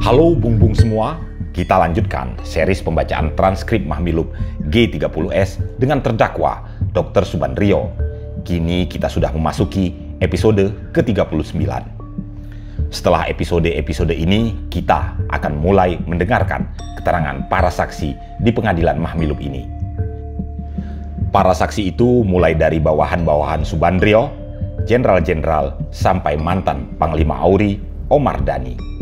Halo Bung semua, kita lanjutkan series pembacaan transkrip Mahmilub G30S dengan terdakwa Dr. Subandrio. Kini kita sudah memasuki episode ke-39. Setelah episode-episode ini, kita akan mulai mendengarkan keterangan para saksi di pengadilan Mahmilub ini. Para saksi itu mulai dari bawahan-bawahan Subandrio, jenderal-jenderal, sampai mantan Panglima AURI, Omar Dhani.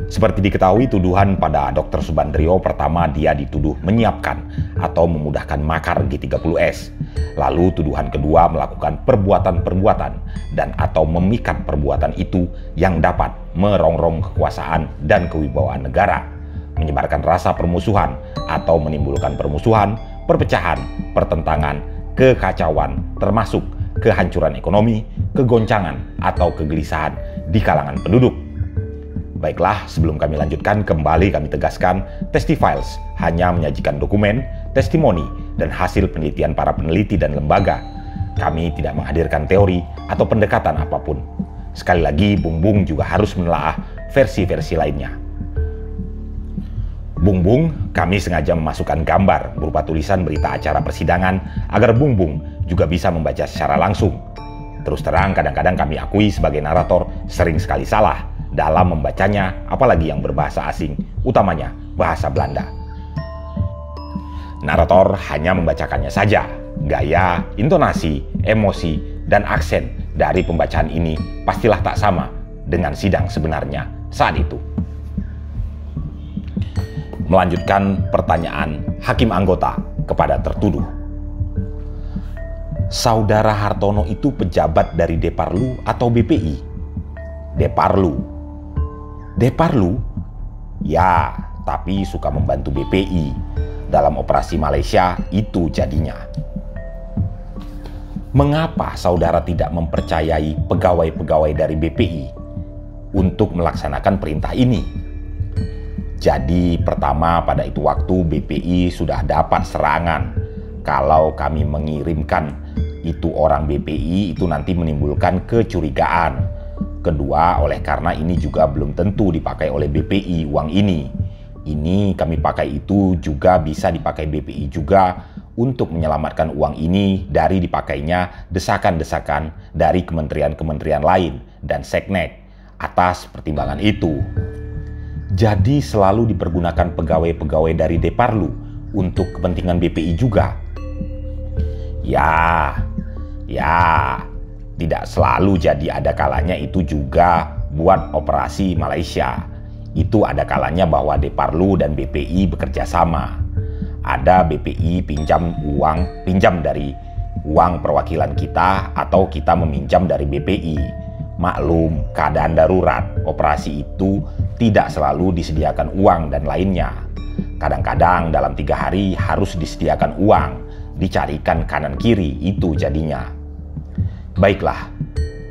Seperti diketahui tuduhan pada Dr. Subandrio, pertama dia dituduh menyiapkan atau memudahkan makar G30S. Lalu tuduhan kedua melakukan perbuatan-perbuatan dan atau memikat perbuatan itu yang dapat merongrong kekuasaan dan kewibawaan negara, menyebarkan rasa permusuhan atau menimbulkan permusuhan, perpecahan, pertentangan, kekacauan, termasuk kehancuran ekonomi, kegoncangan atau kegelisahan di kalangan penduduk. Baiklah, sebelum kami lanjutkan, kembali kami tegaskan, Testifiles hanya menyajikan dokumen, testimoni, dan hasil penelitian para peneliti dan lembaga. Kami tidak menghadirkan teori atau pendekatan apapun. Sekali lagi, Bung juga harus menelaah versi-versi lainnya. Bung, kami sengaja memasukkan gambar berupa tulisan berita acara persidangan agar Bung juga bisa membaca secara langsung. Terus terang, kadang-kadang kami akui sebagai narator sering sekali salah dalam membacanya, apalagi yang berbahasa asing, utamanya bahasa Belanda. Narator hanya membacakannya saja. Gaya, intonasi, emosi, dan aksen dari pembacaan ini pastilah tak sama dengan sidang sebenarnya saat itu. Melanjutkan pertanyaan hakim anggota kepada tertuduh. Saudara Hartono itu pejabat dari Deparlu atau BPI? Deparlu? Ya, tapi suka membantu BPI dalam operasi Malaysia itu jadinya. Mengapa saudara tidak mempercayai pegawai-pegawai dari BPI untuk melaksanakan perintah ini? Jadi pertama, pada itu waktu BPI sudah dapat serangan kalau kami mengirimkan itu orang BPI itu nanti menimbulkan kecurigaan. Kedua, oleh karena ini juga belum tentu dipakai oleh BPI uang ini. Ini kami pakai itu juga bisa dipakai BPI juga untuk menyelamatkan uang ini dari dipakainya desakan-desakan dari kementerian-kementerian lain dan seknek. Atas pertimbangan itu, jadi selalu dipergunakan pegawai-pegawai dari Deparlu untuk kepentingan BPI juga. Ya, tidak selalu, jadi ada kalanya itu juga buat operasi Malaysia. Itu ada kalanya bahwa Deparlu dan BPI bekerja sama. Ada BPI pinjam dari uang perwakilan kita atau kita meminjam dari BPI. Maklum, keadaan darurat, operasi itu tidak selalu disediakan uang dan lainnya. Kadang-kadang dalam 3 hari harus disediakan uang, dicarikan kanan kiri, itu jadinya. Baiklah,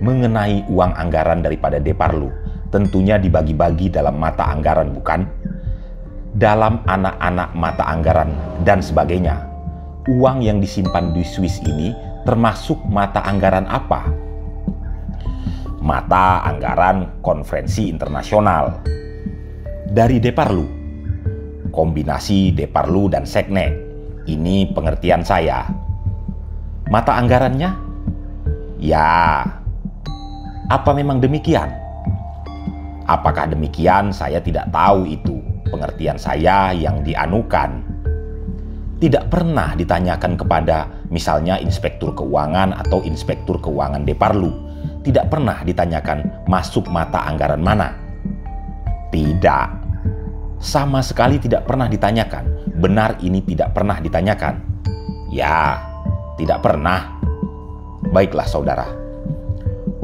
mengenai uang anggaran daripada Deparlu, tentunya dibagi-bagi dalam mata anggaran, bukan? Dalam anak-anak mata anggaran dan sebagainya. Uang yang disimpan di Swiss ini termasuk mata anggaran apa? Mata anggaran konferensi internasional. Dari Deparlu. Kombinasi Deparlu dan seknek. Ini pengertian saya. Mata anggarannya? Ya, apa memang demikian? Apakah demikian? Saya tidak tahu itu. Pengertian saya yang dianukan. Tidak pernah ditanyakan kepada misalnya Inspektur Keuangan atau Inspektur Keuangan Deparlu. Tidak pernah ditanyakan masuk mata anggaran mana. Tidak. Sama sekali tidak pernah ditanyakan. Benar, ini tidak pernah ditanyakan. Ya, tidak pernah. Baiklah saudara,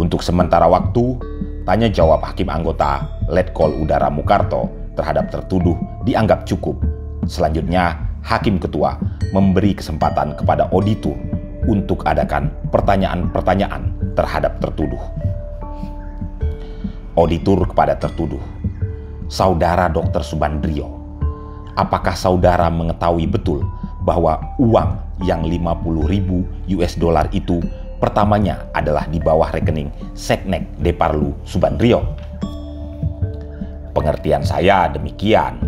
untuk sementara waktu, tanya jawab hakim anggota Letkol Udara Mukarto terhadap tertuduh dianggap cukup. Selanjutnya, hakim ketua memberi kesempatan kepada auditor untuk adakan pertanyaan-pertanyaan terhadap tertuduh. Auditor kepada tertuduh. Saudara Dr. Subandrio, apakah saudara mengetahui betul bahwa uang yang 50.000 US dollar itu pertamanya adalah di bawah rekening seknek Deparlu Subandrio? Pengertian saya demikian.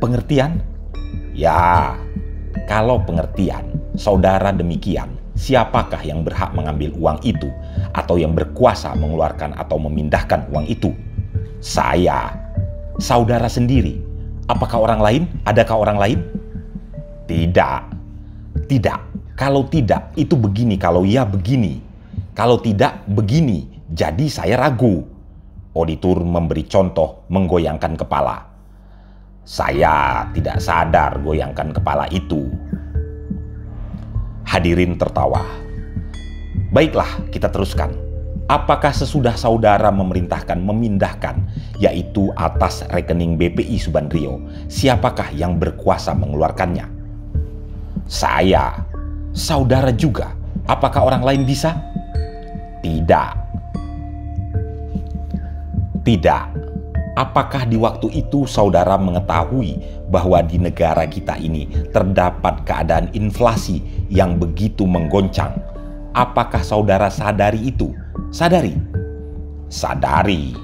Pengertian? Ya, kalau pengertian saudara demikian, siapakah yang berhak mengambil uang itu atau yang berkuasa mengeluarkan atau memindahkan uang itu? Saya. Saudara sendiri. Apakah orang lain? Adakah orang lain? Tidak. Tidak. Kalau tidak, itu begini. Kalau ya, begini. Kalau tidak, begini. Jadi saya ragu. Auditor memberi contoh menggoyangkan kepala. Saya tidak sadar goyangkan kepala itu. Hadirin tertawa. Baiklah, kita teruskan. Apakah sesudah saudara memerintahkan memindahkan, yaitu atas rekening BPI Subandrio, siapakah yang berkuasa mengeluarkannya? Saya. Saudara juga. Apakah orang lain bisa? Tidak. Tidak. Apakah di waktu itu saudara mengetahui bahwa di negara kita ini terdapat keadaan inflasi yang begitu menggoncang? Apakah saudara sadari itu? Sadari? Sadari.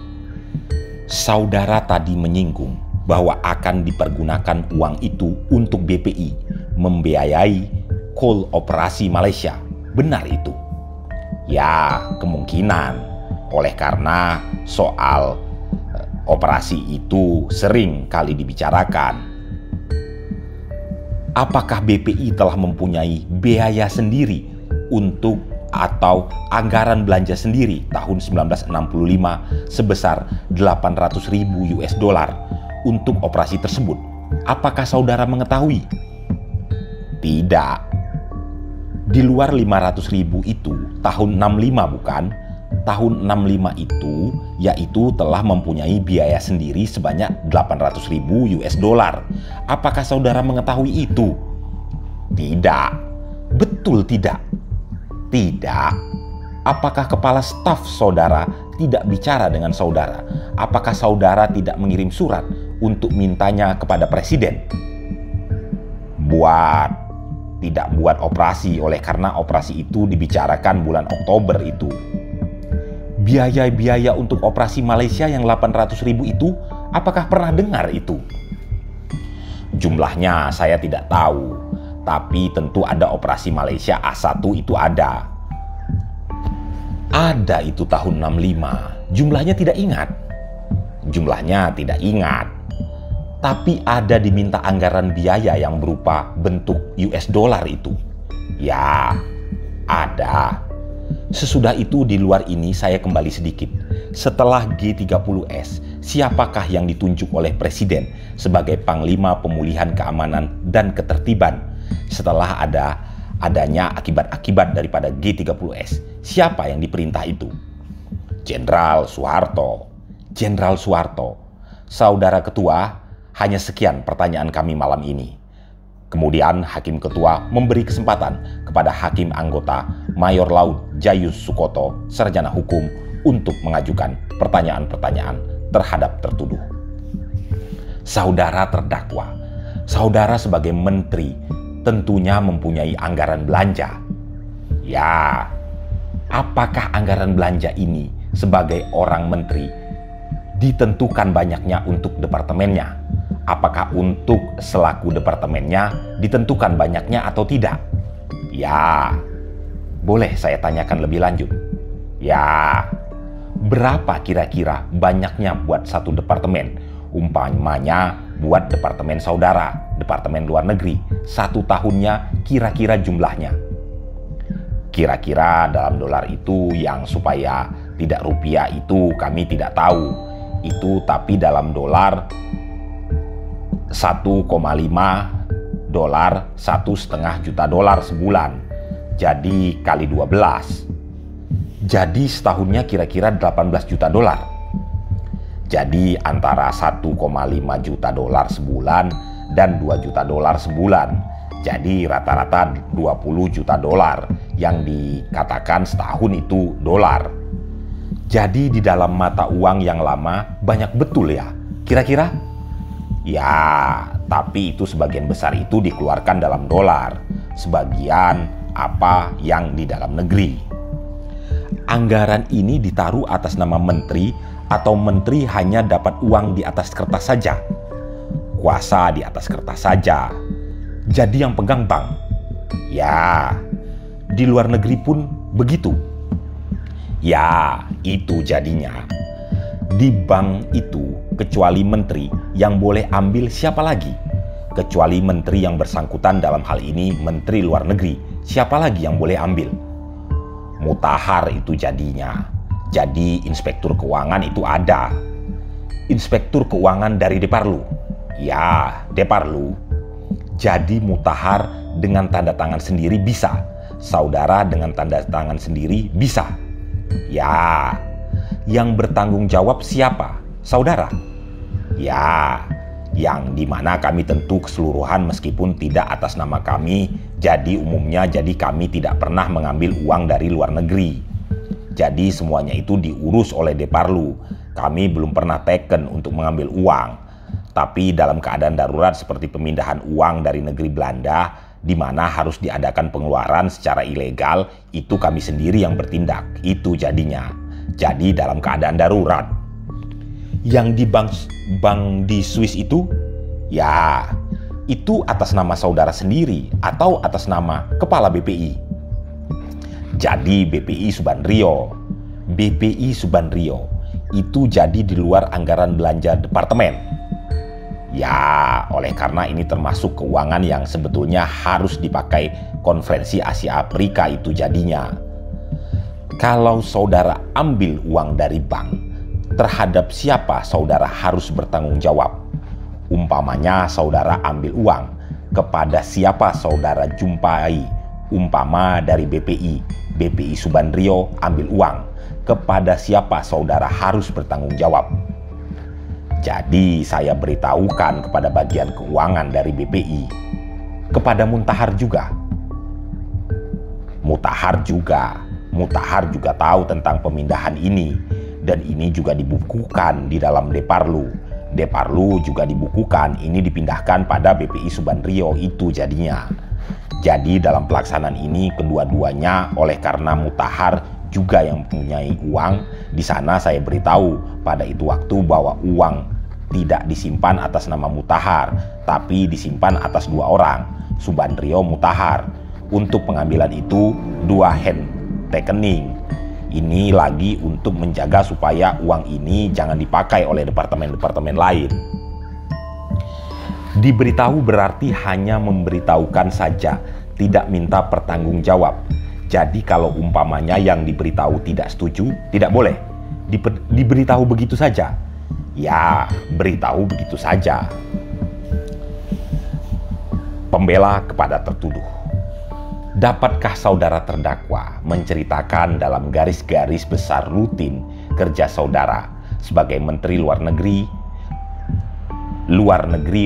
Saudara tadi menyinggung bahwa akan dipergunakan uang itu untuk BPI membiayai coal operasi Malaysia. Benar itu? Ya, kemungkinan. Oleh karena soal operasi itu sering kali dibicarakan. Apakah BPI telah mempunyai biaya sendiri untuk atau anggaran belanja sendiri tahun 1965 sebesar 800.000 US dollar untuk operasi tersebut? Apakah saudara mengetahui? Tidak. Di luar 500.000 itu tahun 65 bukan? Tahun 65 itu yaitu telah mempunyai biaya sendiri sebanyak 800.000 US dollar. Apakah saudara mengetahui itu? Tidak. Betul tidak? Tidak. Apakah kepala staf saudara tidak bicara dengan saudara? Apakah saudara tidak mengirim surat untuk mintanya kepada presiden? Tidak buat operasi, oleh karena operasi itu dibicarakan bulan Oktober itu. Biaya-biaya untuk operasi Malaysia yang 800.000 itu, apakah pernah dengar itu? Jumlahnya saya tidak tahu, tapi tentu ada operasi Malaysia A1 itu ada. Ada itu tahun 65, jumlahnya tidak ingat. Jumlahnya tidak ingat. Tapi ada diminta anggaran biaya yang berupa bentuk US dollar itu. Ya, ada. Sesudah itu di luar ini saya kembali sedikit. Setelah G30S, siapakah yang ditunjuk oleh Presiden sebagai Panglima Pemulihan Keamanan dan Ketertiban setelah adanya akibat-akibat daripada G30S? Siapa yang diperintah itu? Jenderal Soeharto. Jenderal Soeharto. Saudara Ketua, hanya sekian pertanyaan kami malam ini. Kemudian Hakim Ketua memberi kesempatan kepada Hakim Anggota Mayor Laut Jayus Sukoto, Sarjana Hukum, untuk mengajukan pertanyaan-pertanyaan terhadap tertuduh. Saudara terdakwa, saudara sebagai menteri tentunya mempunyai anggaran belanja. Ya, apakah anggaran belanja ini sebagai orang menteri ditentukan banyaknya untuk departemennya? Apakah untuk selaku departemennya ditentukan banyaknya atau tidak? Ya, boleh saya tanyakan lebih lanjut? Ya, berapa kira-kira banyaknya buat satu departemen? Umpamanya buat departemen saudara, departemen luar negeri, 1 tahunnya kira-kira jumlahnya. Kira-kira dalam dolar itu yang supaya tidak rupiah itu kami tidak tahu. Itu tapi dalam dolar 1,5 dolar, 1,5 juta dolar sebulan. Jadi kali 12. Jadi setahunnya kira-kira 18 juta dolar. Jadi antara 1,5 juta dolar sebulan dan 2 juta dolar sebulan. Jadi rata-rata 20 juta dolar yang dikatakan setahun itu dolar. Jadi di dalam mata uang yang lama banyak betul ya, kira-kira? Ya, tapi itu sebagian besar itu dikeluarkan dalam dolar. Sebagian apa yang di dalam negeri. Anggaran ini ditaruh atas nama menteri atau menteri hanya dapat uang di atas kertas saja? Kuasa di atas kertas saja. Jadi yang pegang bank. Ya, di luar negeri pun begitu. Ya, itu jadinya. Di bank itu, kecuali menteri yang boleh ambil siapa lagi? Kecuali menteri yang bersangkutan, dalam hal ini menteri luar negeri. Siapa lagi yang boleh ambil? Mutahar itu jadinya. Jadi inspektur keuangan itu ada. Inspektur keuangan dari Deparlu. Ya, Deparlu. Jadi mutahar dengan tanda tangan sendiri bisa. Saudara dengan tanda tangan sendiri bisa. Ya, yang bertanggung jawab siapa? Saudara. Ya, yang dimana kami tentu keseluruhan meskipun tidak atas nama kami, jadi umumnya kami tidak pernah mengambil uang dari luar negeri. Jadi semuanya itu diurus oleh Deparlu. Kami belum pernah teken untuk mengambil uang. Tapi dalam keadaan darurat seperti pemindahan uang dari negeri Belanda, di mana harus diadakan pengeluaran secara ilegal, itu kami sendiri yang bertindak. Itu jadinya. Jadi dalam keadaan darurat. Yang di bank di Swiss itu, ya itu atas nama saudara sendiri atau atas nama kepala BPI. Jadi BPI Subandrio. BPI Subandrio itu jadi di luar anggaran belanja departemen. Ya, oleh karena ini termasuk keuangan yang sebetulnya harus dipakai konferensi Asia Afrika itu jadinya. Kalau saudara ambil uang dari bank, terhadap siapa saudara harus bertanggung jawab? Umpamanya saudara ambil uang, kepada siapa saudara jumpai? Umpama dari BPI, BPI Subandrio ambil uang, kepada siapa saudara harus bertanggung jawab? Jadi saya beritahukan kepada bagian keuangan dari BPI, kepada Mutahar juga. Mutahar juga tahu tentang pemindahan ini, dan ini juga dibukukan di dalam Deparlu. Deparlu juga dibukukan, ini dipindahkan pada BPI Subandrio itu jadinya. Jadi dalam pelaksanaan ini kedua-duanya oleh karena Mutahar juga yang mempunyai uang, di sana saya beritahu pada itu waktu bahwa uang tidak disimpan atas nama Mutahar, tapi disimpan atas dua orang, Subandrio Mutahar. Untuk pengambilan itu 2 hand rekening. Ini lagi untuk menjaga supaya uang ini jangan dipakai oleh departemen-departemen lain. Diberitahu berarti hanya memberitahukan saja, tidak minta pertanggung jawab. Jadi kalau umpamanya yang diberitahu tidak setuju, tidak boleh. Diberitahu begitu saja. Ya, beritahu begitu saja. Pembela kepada tertuduh. Dapatkah saudara terdakwa menceritakan dalam garis-garis besar rutin kerja saudara sebagai Menteri Luar Negeri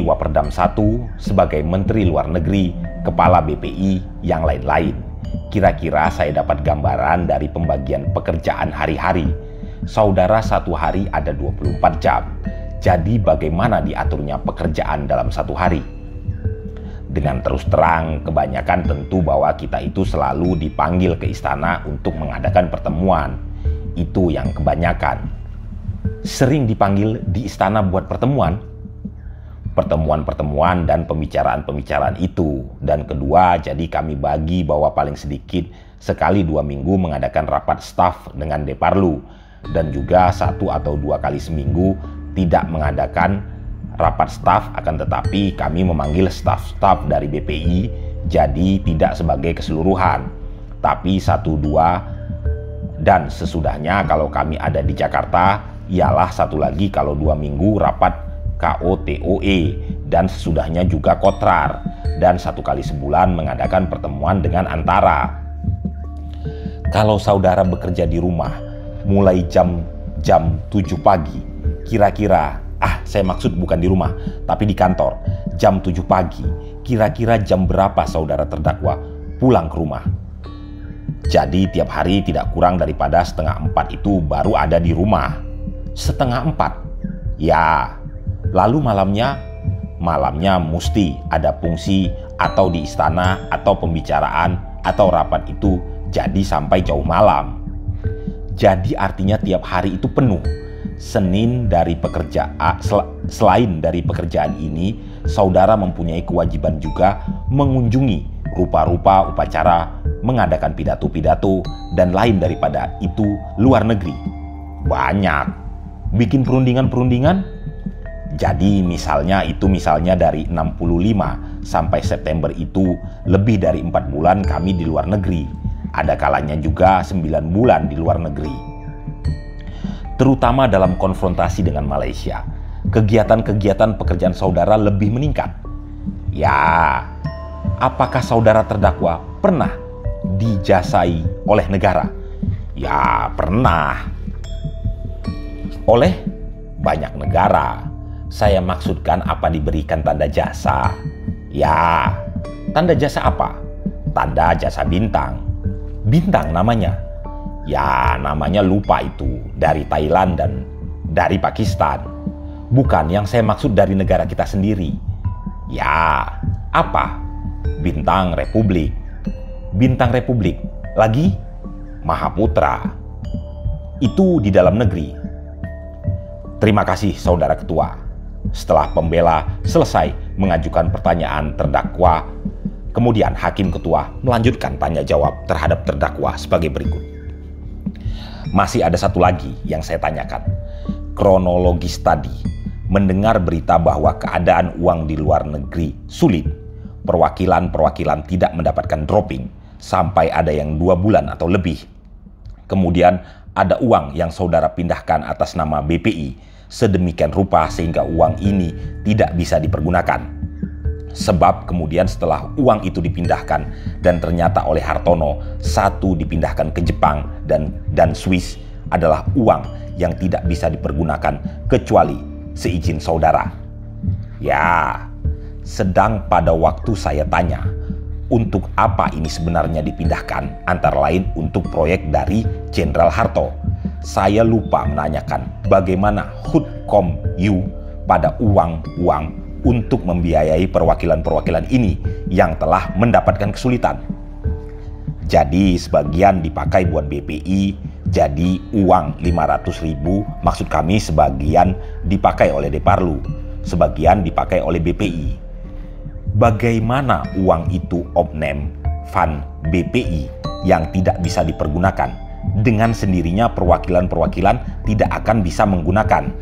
Waperdam 1, sebagai Menteri Luar Negeri, Kepala BPI, yang lain-lain? Kira-kira saya dapat gambaran dari pembagian pekerjaan hari-hari. Saudara satu hari ada 24 jam. Jadi bagaimana diaturnya pekerjaan dalam satu hari? Dengan terus terang, kebanyakan tentu bahwa kita itu selalu dipanggil ke istana untuk mengadakan pertemuan. Itu yang kebanyakan. Sering dipanggil di istana buat pertemuan. Pertemuan-pertemuan dan pembicaraan-pembicaraan itu. Dan kedua, jadi kami bagi bahwa paling sedikit sekali 2 minggu mengadakan rapat staf dengan Deparlu. Dan juga 1 atau 2 kali seminggu tidak mengadakan rapat staf, akan tetapi kami memanggil staf-staf dari BPI, jadi tidak sebagai keseluruhan, tapi 1-2, dan sesudahnya kalau kami ada di Jakarta, ialah 1 lagi kalau 2 minggu rapat KOTOE, dan sesudahnya juga Kotrar, dan 1 kali sebulan mengadakan pertemuan dengan Antara. Kalau saudara bekerja di rumah, mulai jam 7 pagi, kira-kira, saya maksud bukan di rumah, tapi di kantor, jam 7 pagi, kira-kira jam berapa saudara terdakwa pulang ke rumah? Jadi tiap hari tidak kurang daripada 3:30 itu baru ada di rumah. 3:30? Ya, lalu malamnya mesti ada fungsi atau di istana atau pembicaraan atau rapat itu, jadi sampai jauh malam. Jadi artinya tiap hari itu penuh. Selain dari pekerjaan ini, saudara mempunyai kewajiban juga mengunjungi rupa-rupa upacara, mengadakan pidato-pidato, dan lain daripada itu luar negeri. Banyak. Bikin perundingan-perundingan. Jadi misalnya dari 65 sampai September itu lebih dari 4 bulan kami di luar negeri. Ada kalanya juga 9 bulan di luar negeri. Terutama dalam konfrontasi dengan Malaysia, kegiatan-kegiatan pekerjaan saudara lebih meningkat. Ya, apakah saudara terdakwa pernah dijasai oleh negara? Ya, pernah. Oleh banyak negara. Saya maksudkan apa diberikan tanda jasa. Ya, tanda jasa apa? Tanda jasa bintang. Bintang namanya. Ya, namanya lupa itu. Dari Thailand dan dari Pakistan. Bukan yang saya maksud dari negara kita sendiri. Ya, apa? Bintang Republik. Bintang Republik. Lagi? Mahaputra. Itu di dalam negeri. Terima kasih, Saudara Ketua. Setelah pembela selesai mengajukan pertanyaan terdakwa, kemudian Hakim Ketua melanjutkan tanya jawab terhadap terdakwa sebagai berikut. Masih ada satu lagi yang saya tanyakan. Kronologis tadi, mendengar berita bahwa keadaan uang di luar negeri sulit, perwakilan-perwakilan tidak mendapatkan dropping sampai ada yang 2 bulan atau lebih. Kemudian ada uang yang saudara pindahkan atas nama BPI sedemikian rupa sehingga uang ini tidak bisa dipergunakan. Sebab kemudian setelah uang itu dipindahkan dan ternyata oleh Hartono, satu dipindahkan ke Jepang dan Swiss adalah uang yang tidak bisa dipergunakan kecuali seizin saudara. Ya, sedang pada waktu saya tanya untuk apa ini sebenarnya dipindahkan, antara lain untuk proyek dari Jenderal Harto, saya lupa menanyakan bagaimana Hutkom U pada uang-uang untuk membiayai perwakilan-perwakilan ini yang telah mendapatkan kesulitan. Jadi sebagian dipakai buat BPI, jadi uang 500.000, maksud kami sebagian dipakai oleh Deparlu, sebagian dipakai oleh BPI. Bagaimana uang itu opname fund BPI yang tidak bisa dipergunakan? Dengan sendirinya perwakilan-perwakilan tidak akan bisa menggunakan.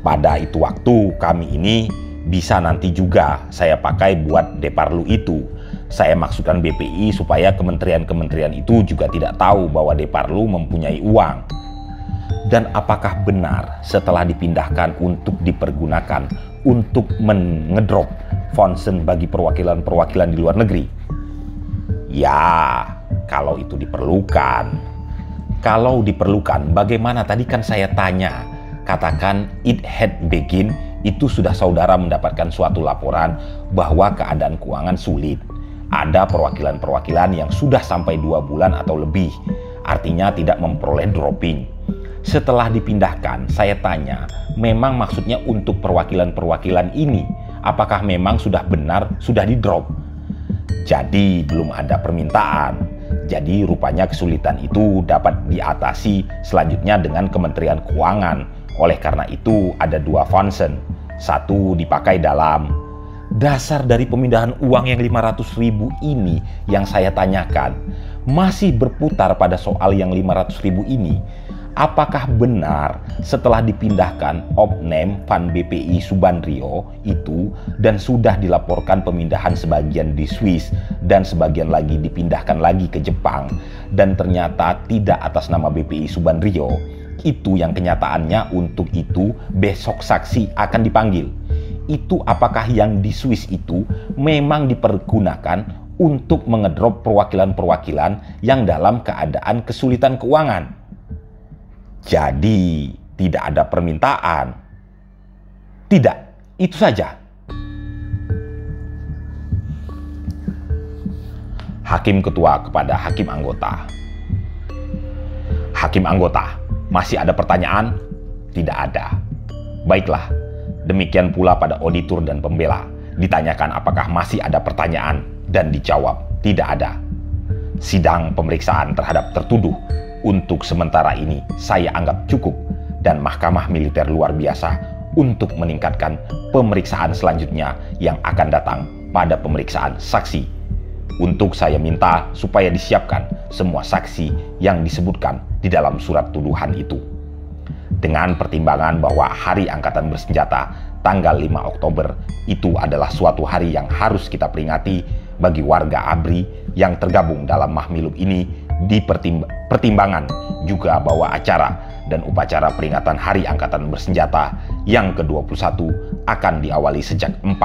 Pada itu waktu kami ini bisa nanti juga saya pakai buat Deparlu itu. Saya maksudkan BPI supaya kementerian-kementerian itu juga tidak tahu bahwa Deparlu mempunyai uang. Dan apakah benar setelah dipindahkan untuk dipergunakan untuk mengedrop fonsen bagi perwakilan-perwakilan di luar negeri? Ya, kalau itu diperlukan. Kalau diperlukan, bagaimana tadi kan saya tanya? Katakan it had begin, itu sudah saudara mendapatkan suatu laporan bahwa keadaan keuangan sulit. Ada perwakilan-perwakilan yang sudah sampai 2 bulan atau lebih, artinya tidak memperoleh dropping. Setelah dipindahkan, saya tanya, memang maksudnya untuk perwakilan-perwakilan ini, apakah memang sudah benar, sudah di drop? Jadi belum ada permintaan. Jadi rupanya kesulitan itu dapat diatasi selanjutnya dengan Kementerian Keuangan. Oleh karena itu ada 2 fonsen. Satu dipakai dalam dasar dari pemindahan uang yang 500.000 ini yang saya tanyakan. Masih berputar pada soal yang 500.000 ini. Apakah benar setelah dipindahkan opname Fund BPI Subandrio itu dan sudah dilaporkan pemindahan sebagian di Swiss dan sebagian lagi dipindahkan lagi ke Jepang dan ternyata tidak atas nama BPI Subandrio? Itu yang kenyataannya untuk itu besok saksi akan dipanggil. Itu apakah yang di Swiss itu memang dipergunakan untuk mengedrop perwakilan-perwakilan yang dalam keadaan kesulitan keuangan? Jadi tidak ada permintaan. Tidak, itu saja. Hakim Ketua kepada Hakim Anggota. Hakim Anggota, masih ada pertanyaan? Tidak ada. Baiklah, demikian pula pada auditor dan pembela. Ditanyakan apakah masih ada pertanyaan dan dijawab tidak ada. Sidang pemeriksaan terhadap tertuduh Untuk sementara ini saya anggap cukup dan Mahkamah Militer luar biasa untuk meningkatkan pemeriksaan selanjutnya yang akan datang pada pemeriksaan saksi. Untuk saya minta supaya disiapkan semua saksi yang disebutkan di dalam surat tuduhan itu. Dengan pertimbangan bahwa Hari Angkatan Bersenjata tanggal 5 Oktober itu adalah suatu hari yang harus kita peringati bagi warga ABRI yang tergabung dalam Mahmilub ini, di pertimbangan juga bahwa acara dan upacara peringatan Hari Angkatan Bersenjata yang ke-21 akan diawali sejak 4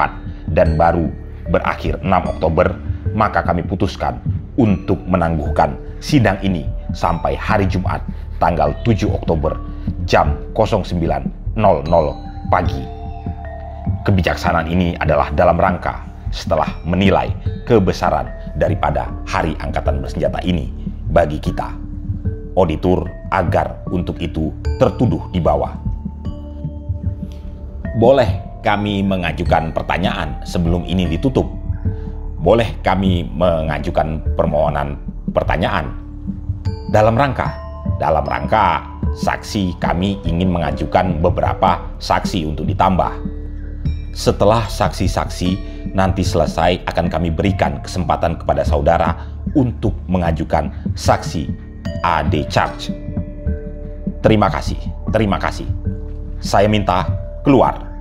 dan baru berakhir 6 Oktober, maka kami putuskan untuk menangguhkan sidang ini sampai hari Jumat tanggal 7 Oktober jam 09.00 pagi. Kebijaksanaan ini adalah dalam rangka setelah menilai kebesaran daripada Hari Angkatan Bersenjata ini bagi kita, auditor, agar untuk itu tertuduh di bawah. Boleh kami mengajukan pertanyaan sebelum ini ditutup? Boleh kami mengajukan permohonan pertanyaan? Dalam rangka saksi, kami ingin mengajukan beberapa saksi untuk ditambah. Setelah saksi-saksi nanti selesai, akan kami berikan kesempatan kepada saudara untuk mengajukan saksi AD charge. Terima kasih. Saya minta keluar.